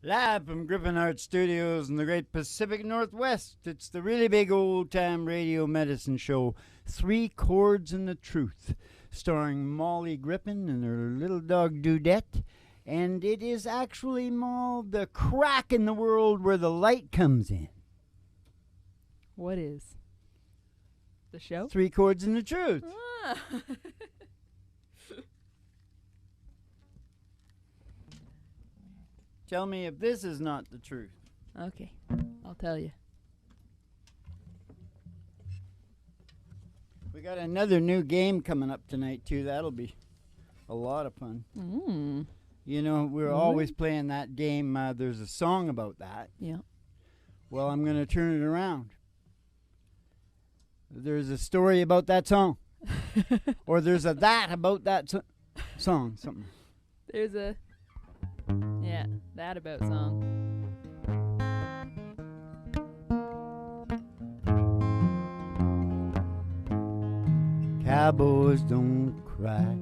Live from Griffin Art Studios in the great Pacific Northwest, it's the really big old-time radio medicine show, Three Chords and the Truth, starring Molly Griffin and her little dog Dudette. And it is actually, Moll, the crack in the world where the light comes in. What is? The show? Three Chords and the Truth. Ah. Tell me if this is not the truth. Okay, I'll tell you. We got another new game coming up tonight, too. That'll be a lot of fun. You know, we're always playing that game. There's a song about that. Yeah. Well, I'm going to turn it around. There's a story about that song. Or there's a that about that song. Something. There's a... Yeah, that about song. Cowboys don't cry.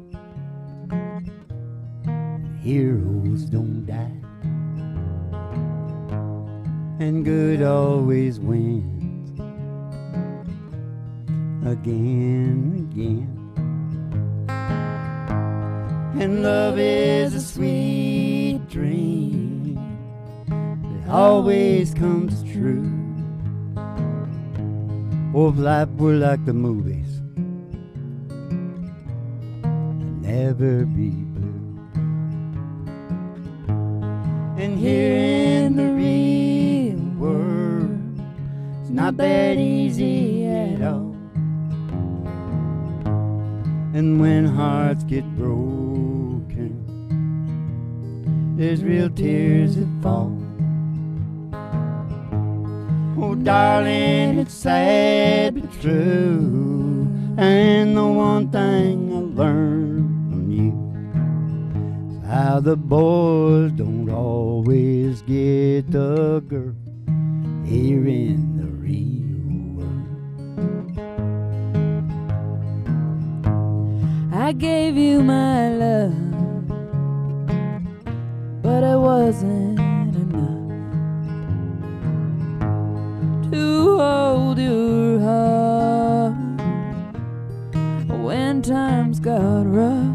Heroes don't die. And good always wins. Again and again. And love is a sweet dream that always comes true. Oh, if life were like the movies, I'd never be blue. And here in the real world, it's not that easy at all. And when hearts get broken, there's real tears that fall. Oh, darling, it's sad but true. And the one thing I learned from you is how the boys don't always get the girl here in the real world. I gave you my love, but it wasn't enough to hold your heart when times got rough.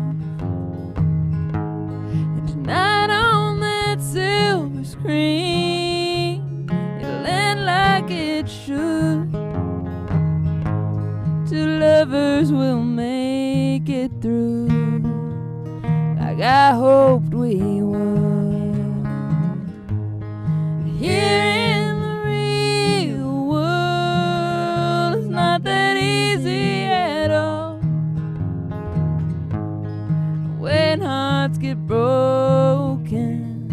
And tonight on that silver screen, it'll end like it should. Two lovers will make it through like I hoped we would. Here in the real world, it's not that easy at all. When hearts get broken,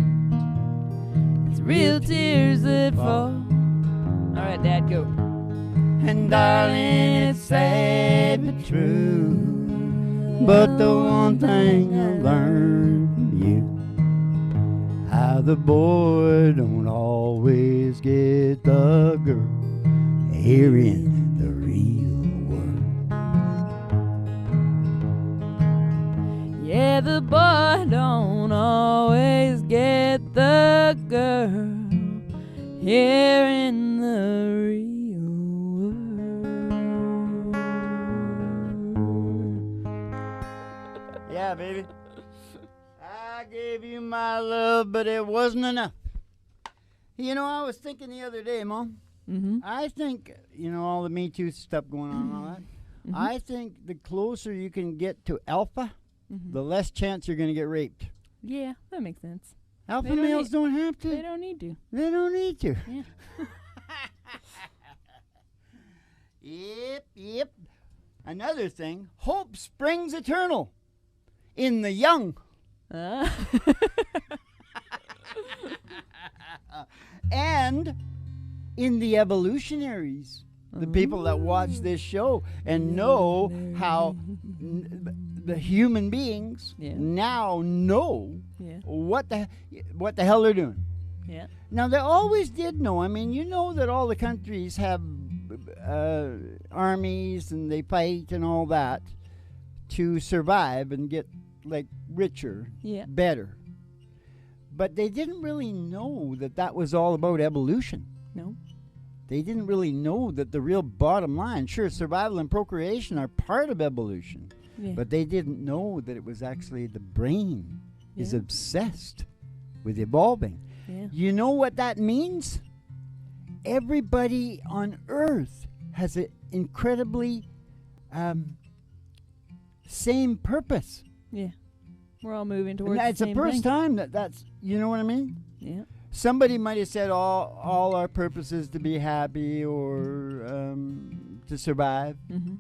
it's real tears that fall. All right, Dad, go. And darling, it's sad but true. But the one thing I learned from you, how the boy don't always get the girl here in the real world. Yeah, the boy don't always get the girl here in the real world. Yeah, baby. I gave you my love, but it wasn't enough. You know, I was thinking the other day, Mom. I think, you know, all the Me Too stuff going on and all that. I think the closer you can get to alpha, the less chance you're going to get raped. Yeah, that makes sense. Alpha males don't have to. They don't need to. They don't need to. Yeah. Yep. Another thing, hope springs eternal in the young. And in the evolutionaries, the people that watch this show and know how the human beings now know what the hell they're doing. Yeah. Now, they always did know. I mean, you know that all the countries have armies and they fight and all that to survive and get, like, richer, better. But they didn't really know that that was all about evolution. No. They didn't really know that the real bottom line, sure, survival and procreation are part of evolution, Yeah. but they didn't know that it was actually the brain is Yeah. obsessed with evolving. Yeah. You know what that means? Everybody on Earth has an incredibly same purpose. Yeah. We're all moving And towards it's the the same first thing. time that's, you know what I mean? Yeah. Somebody might have said all our purpose is to be happy or to survive. Mm-hmm.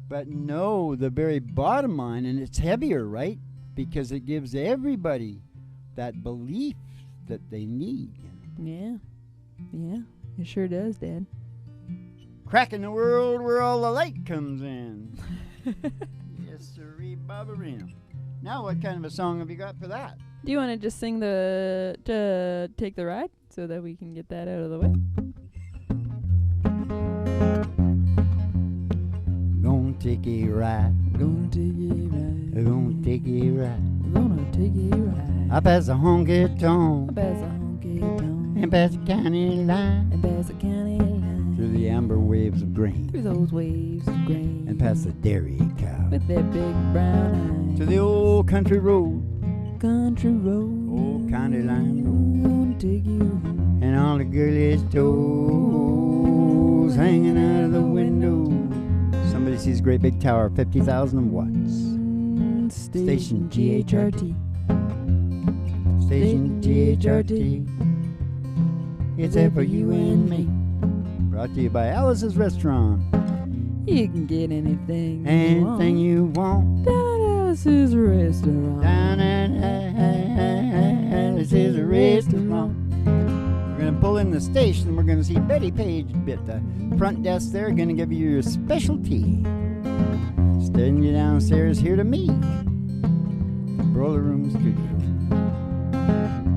But no, the very bottom line, and it's heavier, right? Because it gives everybody that belief that they need. Yeah. Yeah. It sure does, Dad. Cracking the world where all the light comes in. Yes, sirree, Barbarino. Now, what kind of a song have you got for that? Do you want to just sing the Take the Ride so that we can get that out of the way? Gonna take a ride. Gonna take a ride. Gonna take a ride. Gonna take a ride. I pass the Honky Tonk. Past the Honky Tonk. And past the county line. And past the county line. Through the amber waves of grain. Through those waves of grain. And past the dairy cow. With their big brown eyes. To the old country road. Country road. Old county line road. Gonna take you home. And all the girlies' toes hanging out of the window. Somebody sees a great big tower, 50,000 watts. Station GHRT. Station GHRT. It's there for you and me. Brought to you by Alice's Restaurant. You can get anything Anything you want. down at Alice's Restaurant. Down at Alice's Restaurant. We're going to pull in the station. We're going to see Betty Page at the front desk there. Going to give you your specialty. Sending you downstairs here to me. Broiler Room Studio.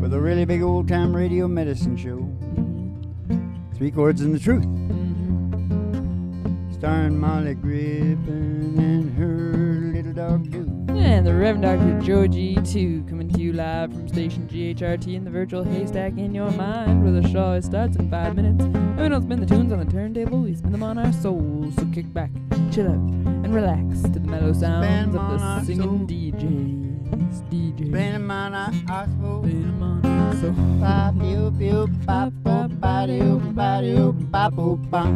With a really big old time radio medicine show. 3 Chords and the Truth. Starring Molly Griffin and her little dog Duke. And the Reverend Dr. Georgie too, coming to you live from station GHRT in the virtual haystack in your mind, where the show starts in 5 minutes. And we don't spin the tunes on the turntable, we spin them on our souls. So kick back, chill out, and relax to the mellow sounds of the singing DJs. Spin 'em on our soul. Spin 'em on our soul. Bop, you, you, bop, bop, bop, you, bop, you, bop, boop, bop.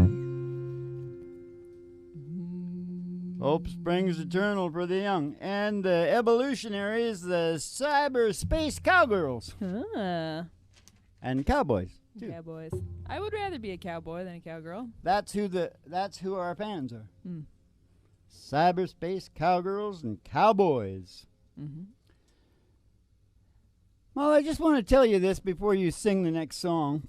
Hope springs eternal for the young. And the evolutionaries, the cyberspace cowgirls. Ah, And cowboys, too. cowboys. I would rather be a cowboy than a cowgirl. That's who our fans are. Mm. Cyberspace cowgirls and cowboys. Mm-hmm. Well, I just want to tell you this before you sing the next song,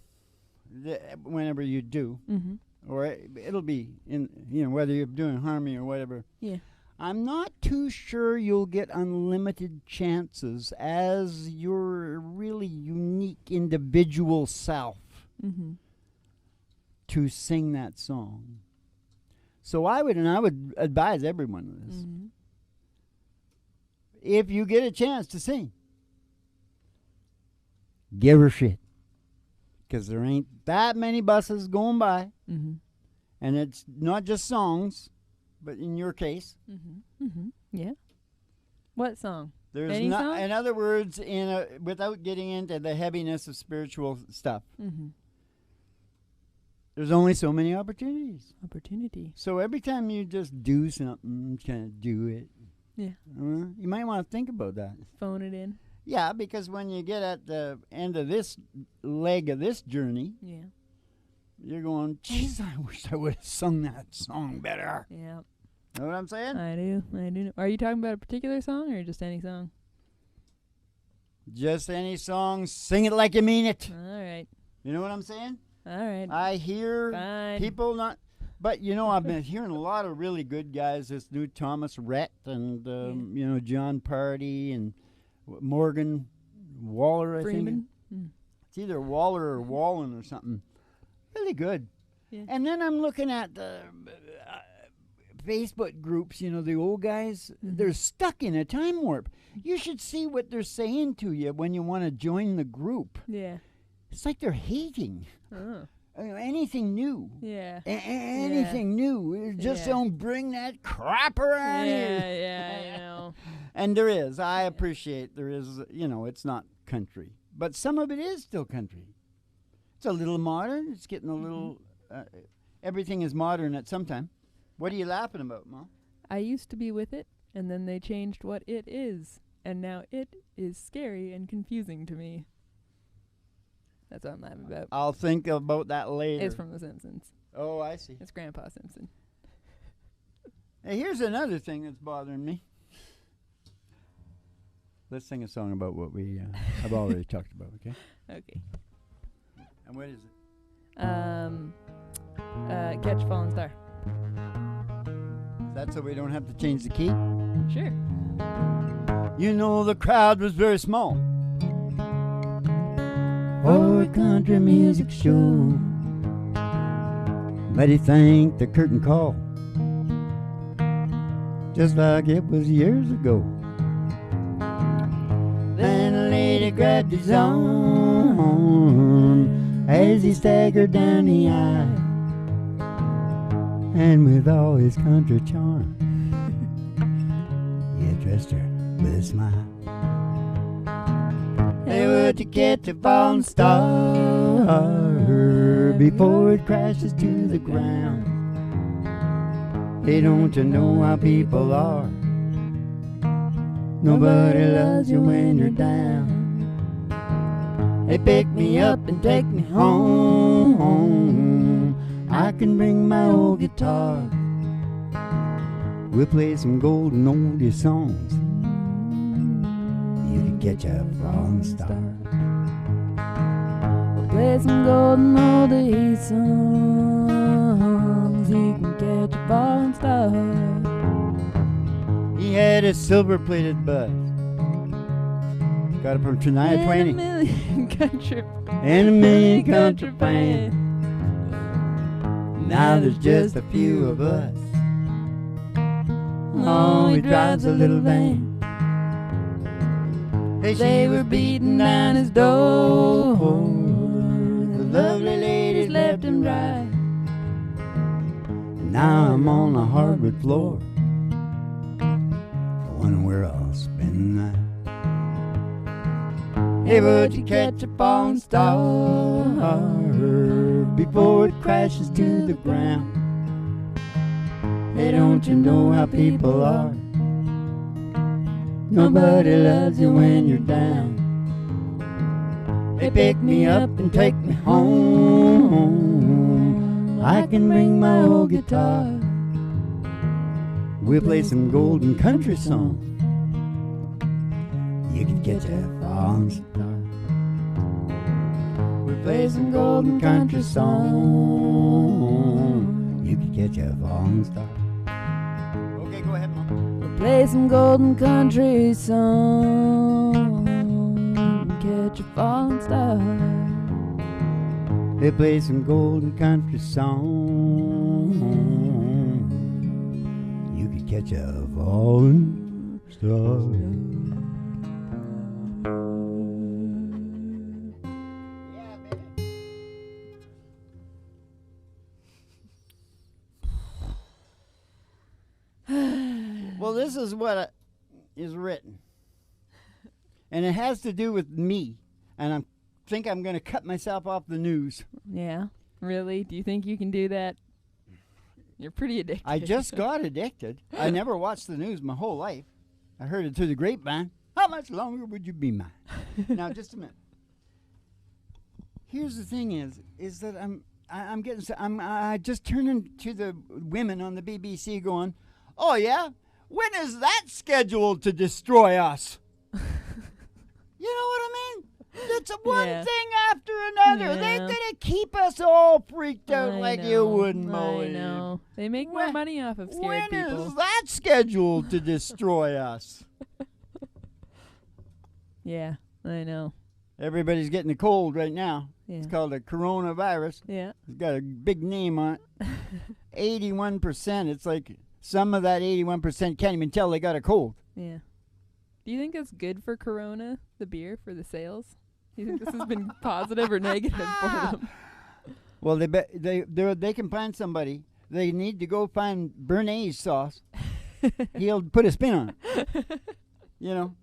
whenever you do, Mm-hmm. or it'll be in, whether you're doing harmony or whatever. Yeah. I'm not too sure you'll get unlimited chances as your really unique individual self Mm-hmm. to sing that song. So I would advise everyone of this. Mm-hmm. If you get a chance to sing, give her shit. Because there ain't that many buses going by. Mm-hmm. And it's not just songs, but in your case, Mm-hmm. Mm-hmm. Yeah. What song? there's Any not. song? In other words, without getting into the heaviness of spiritual stuff, Mm-hmm. there's only so many opportunities. Opportunity. So every time you just do something, kind of do it. Yeah. You might want to think about that. Phone it in. Yeah, because when you get at the end of this leg of this journey, Yeah. you're going, geez, I wish I would have sung that song better. Yeah. Know what I'm saying? I do. Are you talking about a particular song or just any song? Just any song, sing it like you mean it. All right. You know what I'm saying? All right. I hear Fine. people not, but I've been hearing a lot of really good guys. This new Thomas Rhett and John Party and Morgan Waller. I think Freeman. Mm. it's either Waller or Wallen or something. Really good. Yeah. And then I'm looking at the Facebook groups, you know, the old guys, they're stuck in a time warp. You should see what they're saying to you when you want to join the group. Yeah. It's like they're hating. Oh. Anything new. Yeah. Anything new. Just don't bring that crap around here. Yeah, I know. And there is. I appreciate there is, you know, it's not country. But some of it is still country. It's a little modern. It's getting a little... everything is modern at some time. What are you laughing about, Mom? I used to be with it, and then they changed what it is. And now it is scary and confusing to me. That's what I'm laughing about. I'll think about that later. It's from The Simpsons. Oh, I see. It's Grandpa Simpson. Hey, here's another thing that's bothering me. Let's sing a song about what we have already talked about, okay? Okay. And what is it? Catch a Falling Star. That's so we don't have to change the key? Sure. You know the crowd was very small for a country music show, but he thanked the curtain call just like it was years ago. Then a lady grabbed his arm as he staggered down the aisle, and with all his country charm, he addressed her with a smile. Hey, would you catch a falling star before it crashes to the ground? Hey, don't you know how people are? Nobody loves you when you're down. Hey, pick me up and take me home. I can bring my old guitar. We'll play some golden oldie songs. You can catch a falling star. We'll play some golden oldie songs. You can catch a falling star. He had a silver-plated buzz. Got it from Shania Twain. And a million country fans. Now there's just a few of us. Oh, he drives a little van. Hey, They were beating down his door. The lovely ladies left and right. Now I'm on the hardwood floor. I wonder where I'll spend the night. Hey, would you catch a falling star before it crashes to the ground? Hey, don't you know how people are? Nobody loves you when you're down. Hey, pick me up and take me home. I can bring my old guitar. We'll play some golden country songs. You can catch a falling star. We'll play some golden country songs. You can catch a falling star. Okay, go ahead, Mom. We'll play some golden country songs. Catch a falling star. They play some golden country songs. You could catch a falling star. Well, this is what is written. And it has to do with me. And I think I'm going to cut myself off the news. Yeah, really? Do you think you can do that? You're pretty addicted. I just got addicted. I never watched the news my whole life. I heard it through the grapevine. How much longer would you be mine? Now, just a minute. Here's the thing is that I just turning to the women on the BBC going, oh yeah? When is that scheduled to destroy us? You know what I mean? It's one thing after another. Yeah. They're going to keep us all freaked out I you know, wouldn't believe. I know. They make more money off of scared people. When is that scheduled to destroy us? Yeah, I know. Everybody's getting a cold right now. Yeah. It's called a coronavirus. Yeah. It's got a big name on it. 81%. It's like some of that 81% can't even tell they got a cold. Yeah. Do you think it's good for Corona, the beer, for the sales? Do you think this has been positive or negative for them? Well, they can find somebody. They need to go find Bernays sauce. He'll put a spin on it. You know,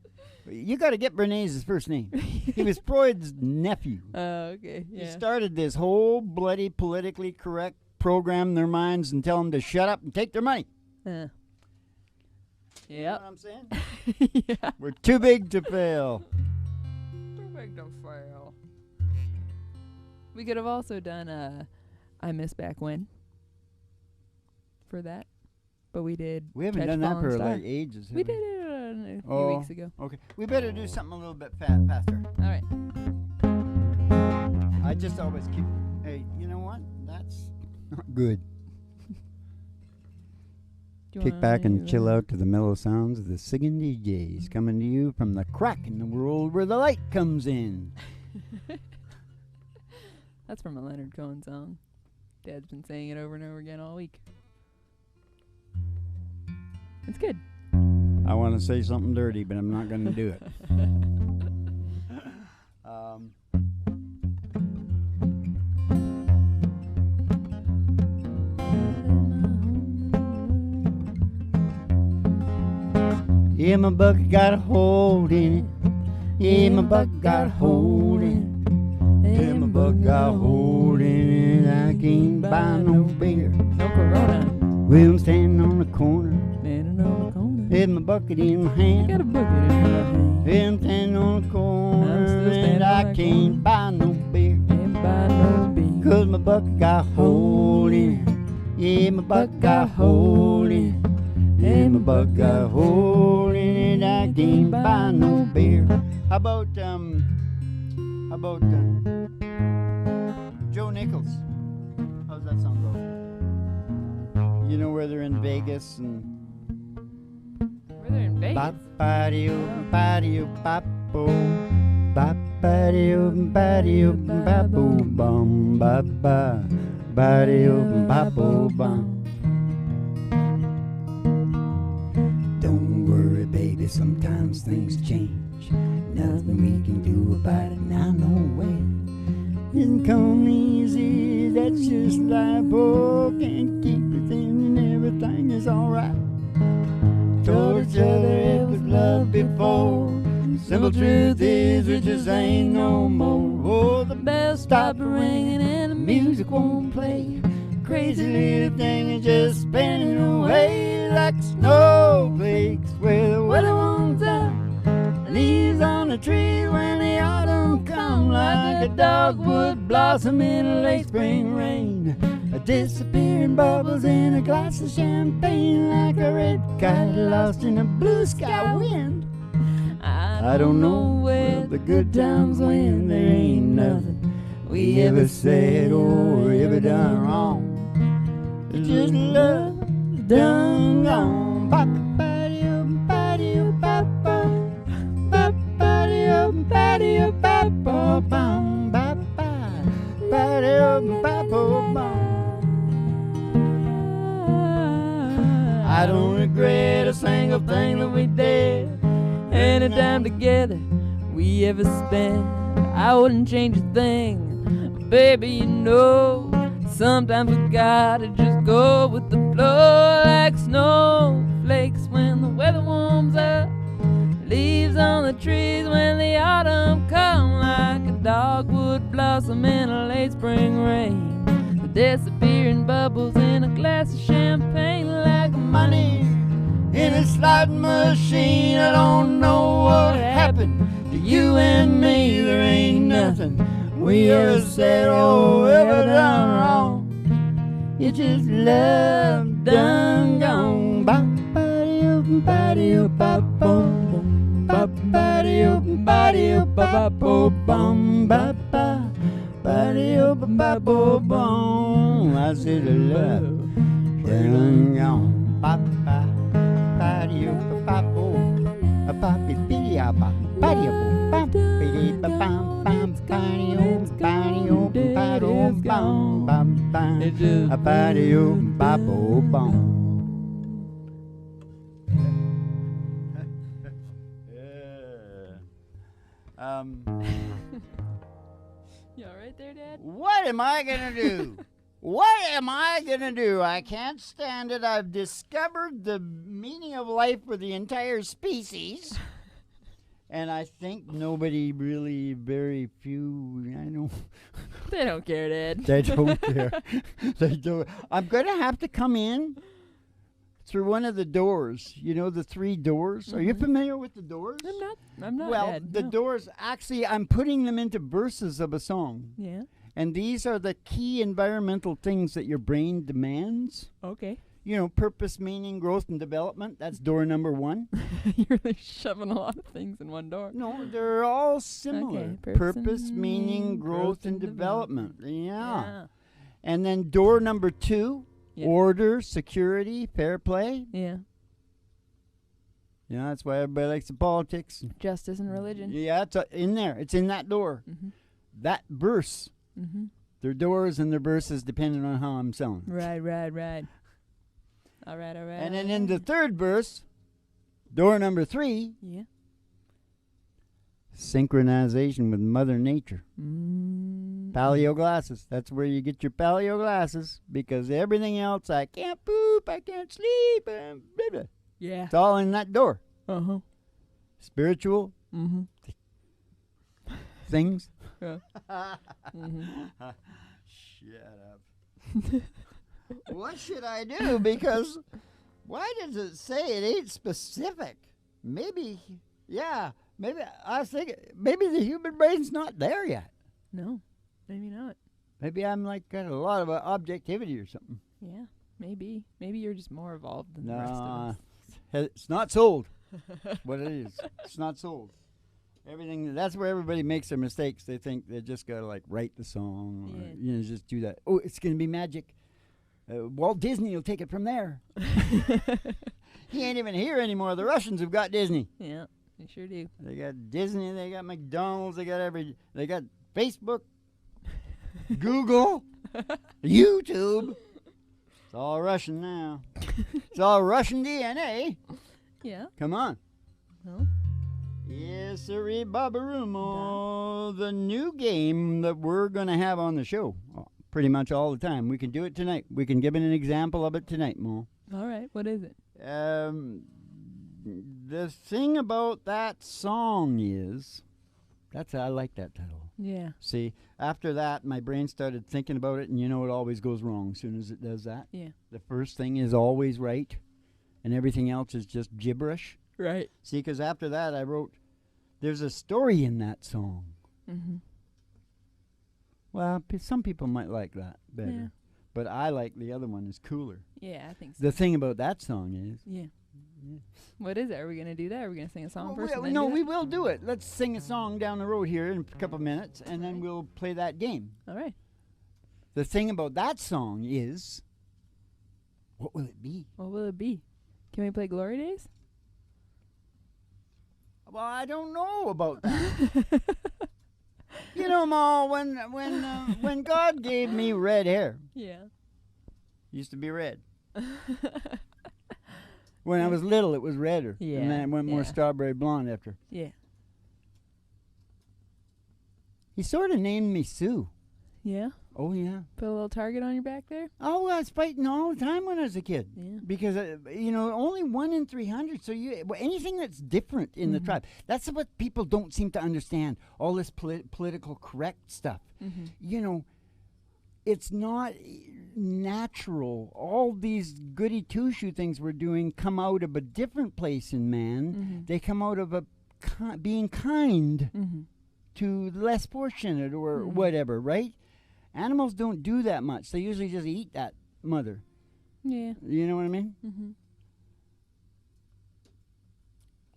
you got to get Bernays' first name. He was Freud's nephew. Oh, okay. Yeah. He started this whole bloody politically correct program in their minds and tell them to shut up and take their money. Yep. You know what I'm saying? Yeah. We're too big to fail. Too big to fail. We could have also done I Miss Back When for that, but we did. We haven't Catch done that Falling for Star. like ages. We did it a few weeks ago. Okay. We better do something a little bit faster. All right. I just always keep. Hey, you know what? That's not good. Kick back and chill out to the mellow sounds of the singing DJs coming to you from the crack in the world where the light comes in. That's from a Leonard Cohen song. Dad's been saying it over and over again all week. It's good. I want to say something dirty, but I'm not going to do it. Yeah, my bucket got a hole in it. Yeah, my bucket got a hole in it. Yeah, my bucket got a hole in it. I can't buy no beer. No Corona. Well, I'm standing on the corner. Standing on the corner. With my bucket in my I hand. got a bucket in my hand. Yeah, I'm standing on the I'm corner. still And standing I on the can't buy no beer. Ain't buy no beer. 'Cause my bucket got a hole in it. Yeah, my bucket got a hole in it. Yeah, my bucket got a hole in it. I can't buy no beer. How about Joe Nichols? How's that song go? You know where they're in Vegas and Where they're in Vegas. Bop-ba-dee-oo, ba-dee-oo, bop-bo. Bop-ba-dee-oo, ba-dee-oo, bop-bo, bum, bop-ba. Ba-dee-oo, bop-bo, bum. Don't worry, baby, sometimes things change. Nothing we can do about it now, no way. Didn't come easy, that's just life. Oh, can't keep it in and everything is alright. Told each other it was love before. Simple truth is we just ain't no more. Oh, the bells stop ringing and the music won't play. Crazy little thing is just spinning away like snowflakes where the weather warms up. Leaves on the trees when the autumn comes like a dogwood blossom in a late spring rain. A disappearing bubbles in a glass of champagne like a red kite lost in a blue sky wind. I don't know where the good times went. There ain't nothing we ever said or ever done wrong. It's just love done gone. Bop-ba-dee-oo, ba-dee-oo, bop-ba. Bop-ba-dee-oo, ba-dee-oo, bop-ba, bum, bop-ba. Ba-dee-oo, bop-ba, bum. I don't regret a single thing that we did. Any time together we ever spent, I wouldn't change a thing. Baby, you know, sometimes we gotta just go with the flow like snowflakes when the weather warms up. Leaves on the trees when the autumn comes like a dogwood blossom in a late spring rain. The disappearing bubbles in a glass of champagne like Money in a slot machine. I don't know what happened to you and me. There ain't nothing we ever said or ever done wrong. It's just love done gone. Bop-ba-dee-oo, ba-dee-oo, bop-boom. Bop-ba-dee-oo, ba-dee-oo, bop-bop-bum, bop-ba. Ba-dee-oo, bop-bop-bum. I said love done gone. Bop-ba. Ba-dee-oo, bop-bop-boo. A bop-bee-bee-a-bop. Ba-dee-oo, bop-bee-dee-ba-bum, bum. Ba-dee-oo, ba-dee-oo, ba-dee-oo, bum, bum, bum. A ba-dee-oo, bop-boo-bum. You all right there, Dad? What am I gonna do? What am I gonna do? I can't stand it. I've discovered the meaning of life for the entire species. And I think nobody really, very few, I know. They don't care, Dad. They don't care. They don't. I'm going to have to come in through one of the doors. You know, the 3 doors? Are you familiar with the doors? I'm not, Well, Dad. the no. doors, actually, I'm putting them into verses of a song. Yeah. And these are the key environmental things that your brain demands. Okay. You know, purpose, meaning, growth, and development. That's door number 1. You're really shoving a lot of things in one door. No, they're all similar. Okay, Purpose, meaning, growth, and development. Yeah. And then door number 2, Yeah. order, security, fair play. Yeah. Yeah, that's why everybody likes the politics. Justice and religion. Yeah, it's in there. It's in that door. Mm-hmm. That verse. Mm-hmm. Their doors and their verses depending on how I'm selling. Right. All right. And then in the 3rd verse, door number 3, Yeah. synchronization with Mother Nature. Mm. Paleo glasses. That's where you get your paleo glasses, because everything else, I can't poop, I can't sleep, and blah, blah. Yeah. It's all in that door. Uh-huh. Spiritual Mm-hmm. things. Yeah. Mm-hmm. Shut up. What should I do? Because why does it say it ain't specific? Maybe, maybe I was thinking, maybe the human brain's not there yet. No, maybe not. Maybe I'm like got a lot of objectivity or something. Yeah, maybe. Maybe you're just more evolved than the rest of Nah, us. it's not sold. What it is, it's not sold. Everything, that's where everybody makes their mistakes. They think they just gotta like write the song, or, Yeah. just do that. Oh, it's gonna be magic. Walt Disney will take it from there. He ain't even here anymore. The Russians have got Disney. Yeah, they sure do. They got Disney. They got McDonald's. They got They got Facebook, Google, YouTube. It's all Russian now. It's all Russian DNA. Yeah. Come on. Well, Yes, sirree, Babarumo. The new game that we're going to have on the show pretty much all the time. We can do it tonight. We can give it an example of it tonight, Mo. all right. What is it? The thing about that song is, I like that title. Yeah. See, after that, my brain started thinking about it, and you know it always goes wrong as soon as it does that. Yeah. The first thing is always right, and everything else is just gibberish. Right. See, because after that, I wrote, there's a story in that song. Mm-hmm. Well, some people might like that better, Yeah. but I like the other one is cooler. Yeah, I think so. The thing about that song is, Yeah. What is it? Are we gonna do that? Are we gonna sing a song well, first? and then no, do we that? will do it. Let's sing a song down the road here in a couple minutes, and then we'll play that game. All right. The thing about that song is, what will it be? What will it be? Can we play Glory Days? Well, I don't know about that. You know, Ma, when God gave me red hair, Yeah. used to be red. When I was little, it was redder. Yeah, And then it went more yeah. strawberry blonde after. Yeah. He sort of named me Sue. Yeah. Oh, yeah. Put a little target on your back there. Oh, I was fighting all the time when I was a kid. Yeah. Because, only 1 in 300. So anything that's different in the Mhm. tribe. That's what people don't seem to understand. All this political correct stuff. Mm-hmm. It's not natural. All these goody two-shoe things we're doing come out of a different place in man. Mm-hmm. They come out of being kind Mm-hmm. to less fortunate or Mhm. whatever, right? Animals don't do that much. They usually just eat that mother. Yeah. You know what I mean? Mm-hmm.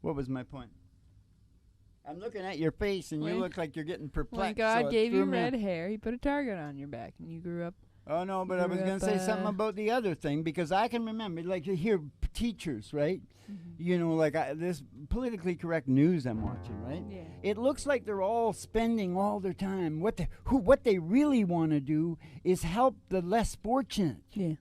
What was my point? I'm looking at your face, and you When- look like you're getting perplexed. When so God it gave threw you me off. red hair, He put a target on your back, and you grew up. Oh, no, but I was grew going to up, say something about the other thing, because I can remember, like, you hear teachers, right? Mm-hmm. This politically correct news I'm watching, right? Yeah. It looks like they're all spending all their time. What they really want to do is help the less fortunate. Yeah.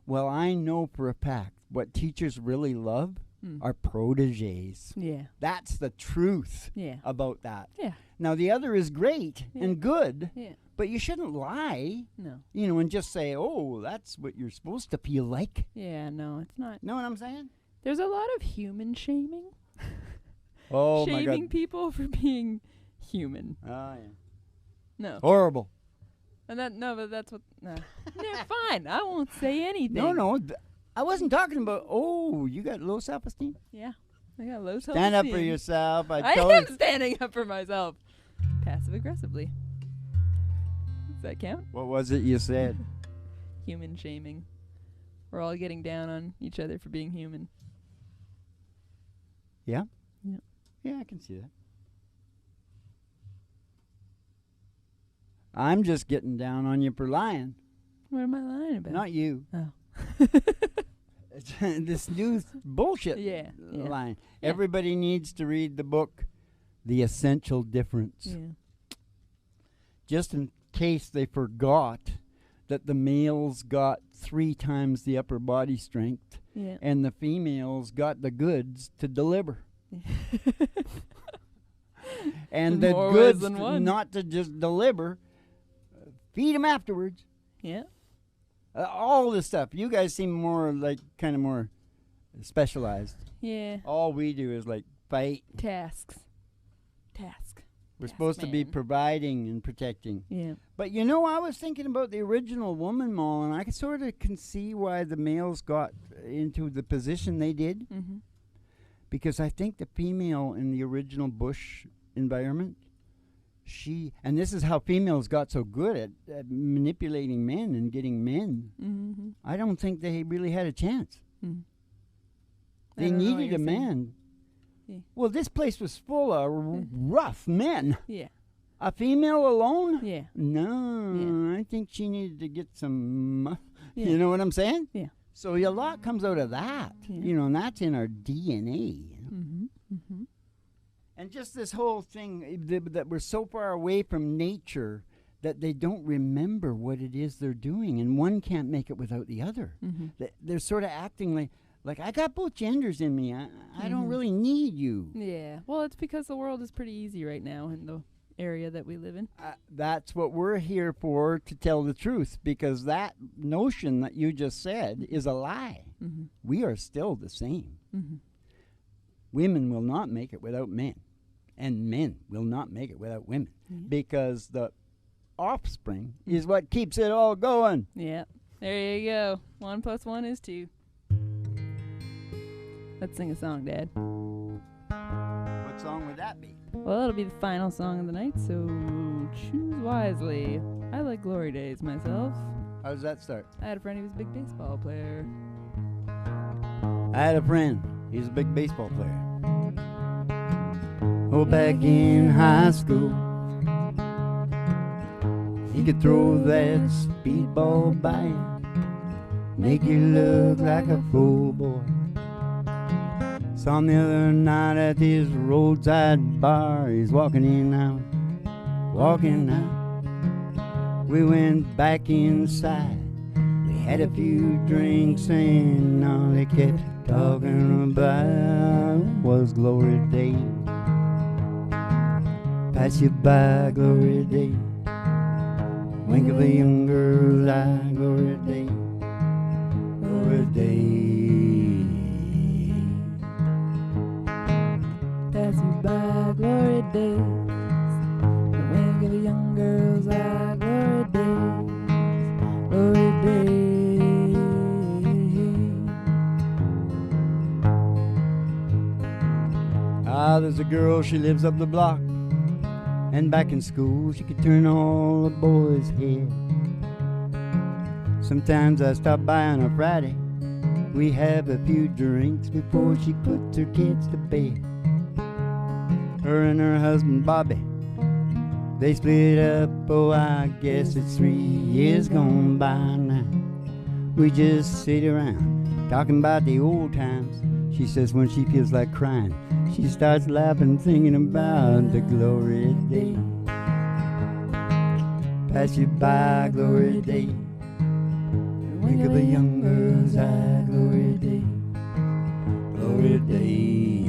Well, I know for a fact what teachers really love are proteges. Yeah. That's the truth Yeah. about that. Yeah. Now, the other is great and good, Yeah. but you shouldn't lie, No. and just say, oh, that's what you're supposed to feel like. Yeah, no, it's not. Know what I'm saying? There's a lot of human shaming. Oh, my Shaming God. people for being human. Oh, yeah. No. Horrible. And but that's what. No, fine. I won't say anything. No. I wasn't talking about, you got low self-esteem? Yeah. I got low self-esteem. Stand up for yourself. I am standing up for myself. Passive aggressively. Does that count? What was it you said? Human shaming. We're all getting down on each other for being human. Yeah? Yeah. Yeah, I can see that. I'm just getting down on you for lying. What am I lying about? Not you. Oh. It's this new bullshit Yeah. line. Yeah. Everybody needs to read the book, The Essential Difference. Yeah. Just in case they forgot that the males got 3 times the upper body strength Yeah. and the females got the goods to deliver. And the More ways goods than one. not to just deliver, feed them afterwards. Yeah. All this stuff. You guys seem more kind of more specialized. Yeah. All we do is fight. Task. We're Yes, supposed to be man. providing and protecting. Yeah. But I was thinking about the original woman mall, and I sort of can see why the males got into the position they did. Mm-hmm. Because I think the female in the original bush environment, and this is how females got so good at manipulating men and getting men. Mm-hmm. I don't think they really had a chance. Mm-hmm. They needed a man. Yeah. Well, this place was full of rough men. Yeah. A female alone? Yeah. No, I think she needed to get some. Yeah. You know what I'm saying? Yeah. So a lot comes out of that, Yeah. and that's in our DNA. Mm-hmm. Mm-hmm. And just this whole thing that we're so far away from nature that they don't remember what it is they're doing, and one can't make it without the other. Mm-hmm. They're sort of acting like I got both genders in me. I don't really need you. Yeah. Well, it's because the world is pretty easy right now in the area that we live in. That's what we're here for, to tell the truth, because that notion that you just said is a lie. Mm-hmm. We are still the same. Mm-hmm. Women will not make it without men, and men will not make it without women, because the offspring is what keeps it all going. Yeah. There you go. 1 + 1 is 2. Let's sing a song, Dad. What song would that be? Well, it'll be the final song of the night, so choose wisely. I like Glory Days myself. How does that start? I had a friend who was a big baseball player. I had a friend. He's a big baseball player. Oh, back in high school, he could throw that speedball by you, make you look like a fool boy. Saw him the other night at this roadside bar. He's walking in out, walking out. We went back inside. We had a few drinks and all they kept talking about was glory days. Pass you by, glory days. Wink of a young girl's eye, glory days. Glory days. Pass you by, glory days. The wink of a young girl's eye, glory days. Glory days. There's a girl, she lives up the block, and back in school she could turn all the boys' head. Sometimes I stop by on a Friday, we have a few drinks before she puts her kids to bed. Her and her husband Bobby, they split up, oh I guess it's 3 years gone by now. We just sit around talking about the old times. She says when she feels like crying, she starts laughing, thinking about the glory days. Pass you by, glory days. Wink of a young girl's eye, glory days. glory day.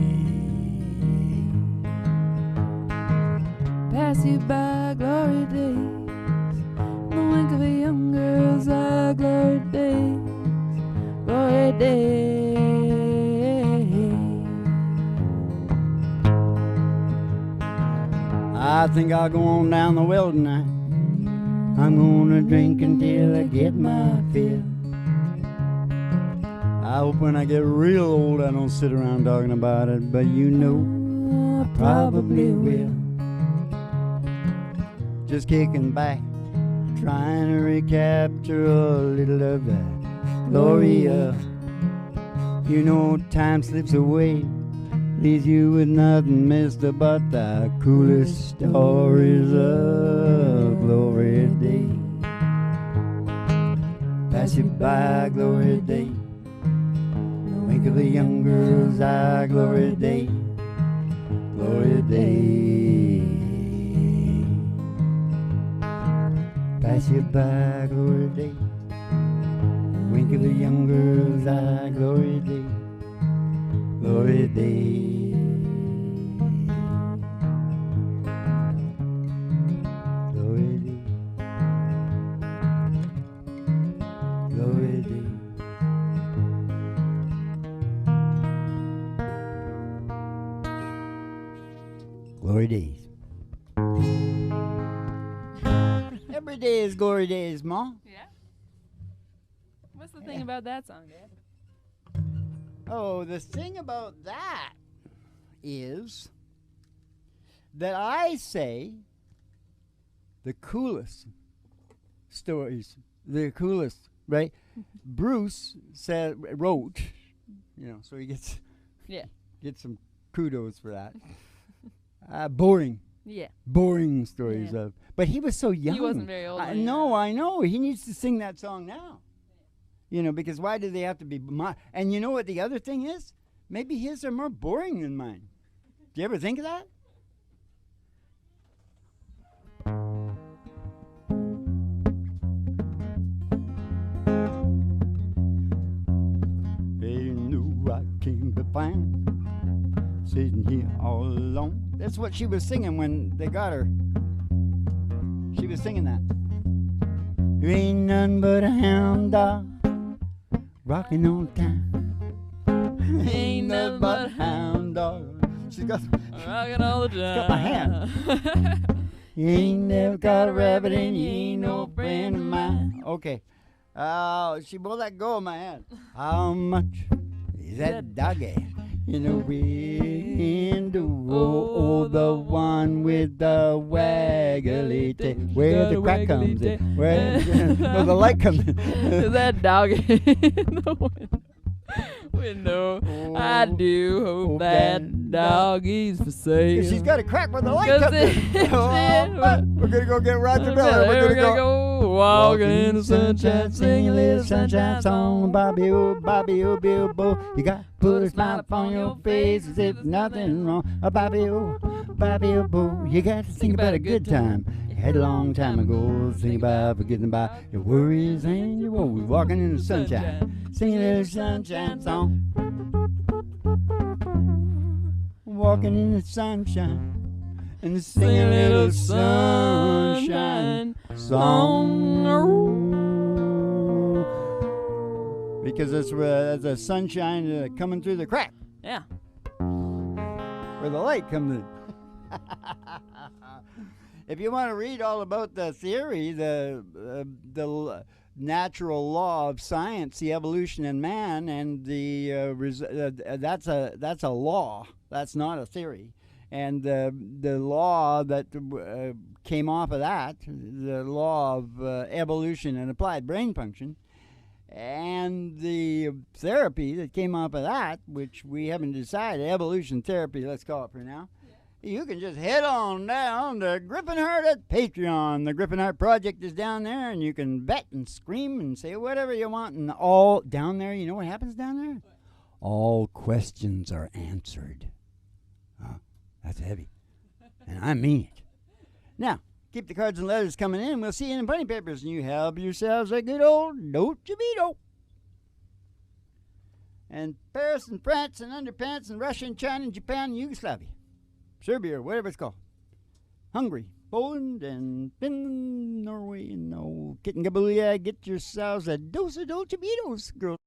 Pass you by, glory days. The wink of a young girl's eye, glory days. Glory days. I think I'll go on down the well tonight. I'm gonna drink until I get my fill. I hope when I get real old I don't sit around talking about it, but you know I probably will. Just kicking back, trying to recapture a little of that glory of. You know time slips away, leaves you with nothing, mister, but the coolest stories of glory day. Pass you by, glory day. Wink of a young girl's eye, glory day. Glory day. Pass you by, glory day. Wink of a young girl's eye, glory day. Glory day. Glory day. Glory day. Glory days. Every day is glory days, Ma. Yeah? What's the thing about that song, Dad? Oh, the thing about that is that I say the coolest stories, the coolest, right? Bruce wrote, so he gets some kudos for that. Boring. Yeah. Boring stories of, but he was so young. He wasn't very old. I know. He needs to sing that song now. Because why do they have to be? And you know what the other thing is? Maybe his are more boring than mine. Do you ever think of that? They knew I came to find, sitting here all alone. That's what she was singing when they got her. She was singing that. You ain't none but a hound dog, rocking on time. Ain't nothing but a hound dog. She's got rocking all the time. Got my hand. You ain't never caught a rabbit and you ain't no friend of mine. Okay. She won't let go of my hand. How much is that doggy in the window? The one with the waggly tail. Where the crack comes in. Where no, the light comes in. Is that dog in the window? I do hope that doggy's for sale. She's got a crack when the light comes in. We're going to go get Roger Miller. We're going to go walking in the sunshine, sing a little sunshine song. Bobby, oh, Bilbo. You got to put a smile upon your face as if nothing wrong. Bobby, oh, Bo. You got to think about a good time. Had a long time ago, think about forgetting about your worries and your woes. Walking in the sunshine, sing a little sunshine song. Walking in the sunshine and sing a little sunshine song. Because it's the sunshine coming through the crack. Yeah. Where the light comes in. If you want to read all about the theory, the natural law of science, the evolution in man, and that's a law. That's not a theory. And the law that came off of that, the law of evolution and applied brain function, and the therapy that came off of that, which we haven't decided, evolution therapy, let's call it for now. You can just head on down to Griffin Heart at Patreon. The Griffin Heart Project is down there, and you can bet and scream and say whatever you want. And all down there, you know what happens down there? All questions are answered. That's heavy. And I mean it. Now, keep the cards and letters coming in. We'll see you in the funny papers. And you have yourselves a good old Dolce Vito. and Paris and France and underpants and Russia and China and Japan and Yugoslavia, Serbia or whatever it's called, Hungary, Poland and Finland, Norway, and no kitten gabulia. Get yourselves a dose of Dolce Vitos, girls.